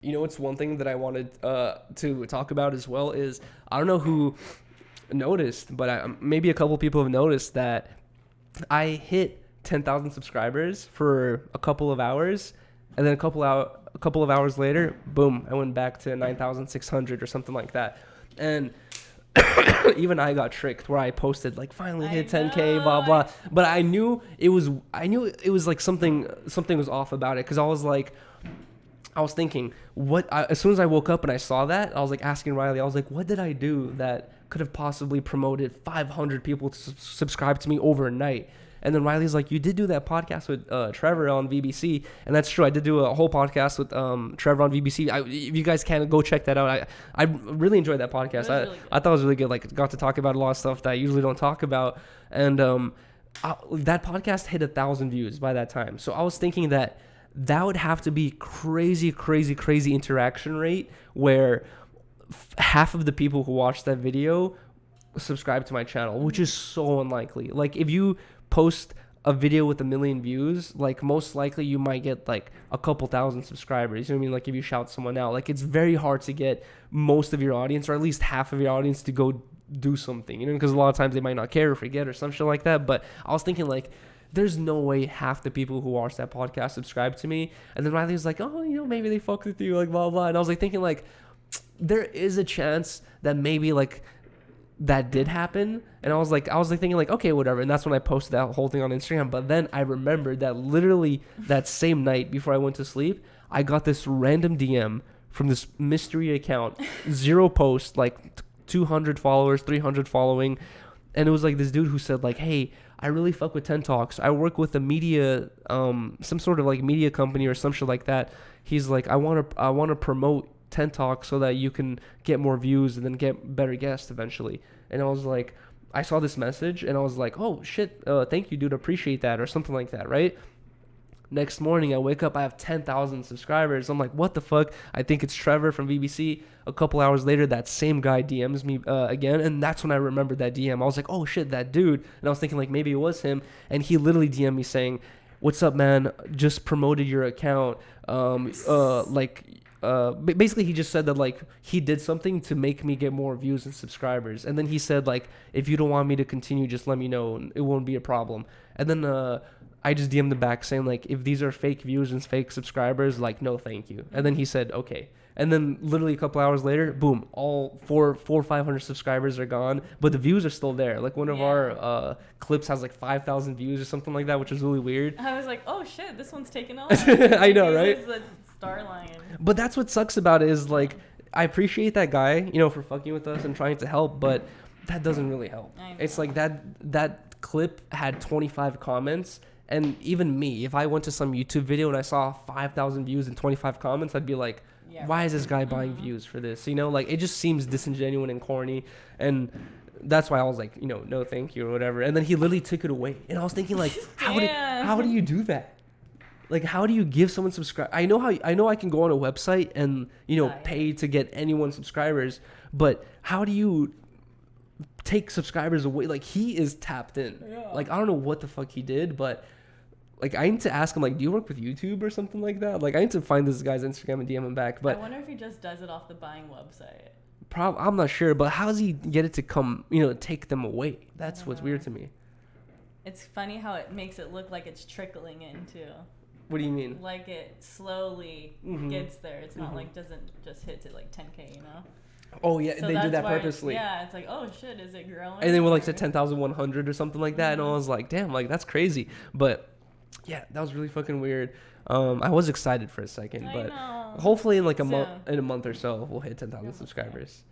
You know, it's one thing that I wanted to talk about as well is I don't know who noticed, but maybe a couple people have noticed that I hit 10,000 subscribers for a couple of hours, and then a couple of hours later, boom, I went back to 9,600 or something like that, and even I got tricked where I posted like finally hit 10K, blah blah. But I knew it was like something was off about it because I was thinking, as soon as I woke up and I saw that, I was like asking Riley, I was like, what did I do that could have possibly promoted 500 people to subscribe to me overnight? And then Riley's like, you did do that podcast with Trevor on VBC. And that's true. I did do a whole podcast with Trevor on VBC. If you guys can, go check that out. I really enjoyed that podcast. Really I thought it was really good. Like, got to talk about a lot of stuff that I usually don't talk about. And that podcast hit 1,000 views by that time. So I was thinking that would have to be crazy interaction rate where half of the people who watched that video subscribe to my channel, which is so unlikely. Like, if you post a video with 1 million views, like, most likely you might get like a couple thousand subscribers. You know what I mean? Like, if you shout someone out, like, it's very hard to get most of your audience, or at least half of your audience, to go do something, you know, because a lot of times they might not care or forget or some shit like that. But I was thinking, like, there's no way half the people who watch that podcast subscribe to me. And then Riley was like, oh, you know, maybe they fuck with you, like, blah, blah. And I was like thinking, like, there is a chance that maybe, like, that did happen. And I was like thinking, like, okay, whatever. And that's when I posted that whole thing on Instagram. But then I remembered that literally that same night before I went to sleep, I got this random DM from this mystery account, 0 post, like 200 followers, 300 following. And it was like this dude who said, like, hey, I really fuck with 10 Talks. I work with a media, some sort of like media company or some shit like that. He's like, I want to promote 10 Talks so that you can get more views and then get better guests eventually. And I was like, I saw this message and I was like, oh shit, thank you, dude, appreciate that, or something like that, right? Next morning, I wake up, I have 10,000 subscribers. I'm like, what the fuck? I think it's Trevor from BBC. A couple hours later, that same guy DMs me again, and that's when I remembered that DM. I was like, oh shit, that dude. And I was thinking, like, maybe it was him. And he literally DM'd me saying, what's up, man? Just promoted your account. Basically, he just said that, like, he did something to make me get more views and subscribers. And then he said, like, if you don't want me to continue, just let me know, and it won't be a problem. And then I just DM'd him back saying, like, if these are fake views and fake subscribers, like, no, thank you. And then he said, okay. And then literally a couple hours later, boom, all 500 subscribers are gone, but the views are still there. Like, one of our clips has like 5,000 views or something like that, which is really weird. I was like, oh shit, this one's taken off. I know, right? It's the star lion. But that's what sucks about it is, like, I appreciate that guy, you know, for fucking with us and trying to help, but that doesn't really help. It's like that clip had 25 comments. And even me, if I went to some YouTube video and I saw 5,000 views and 25 comments, I'd be like, why is this guy buying views for this? You know, like, it just seems disingenuous and corny. And that's why I was like, you know, no thank you or whatever. And then he literally took it away. And I was thinking, like, how do you do that? Like, how do you give someone subscribe? I know I can go on a website and, you know, pay to get anyone subscribers. But how do you take subscribers away? Like, he is tapped in. Yeah. Like, I don't know what the fuck he did, but... like, I need to ask him, like, do you work with YouTube or something like that? Like, I need to find this guy's Instagram and DM him back. But I wonder if he just does it off the buying website. I'm not sure, but how does he get it to come, you know, take them away? That's what's weird to me. It's funny how it makes it look like it's trickling into. What do you mean? Like, it slowly gets there. It's not like doesn't just hit to like 10K, you know? Oh, yeah, so they do that purposely. Yeah, it's like, oh shit, is it growing? And then we're like to 10,100 or something like that, and I was like, damn, like, that's crazy. But... yeah, that was really fucking weird. I was excited for a second, but hopefully in like a month or so we'll hit 10,000 subscribers.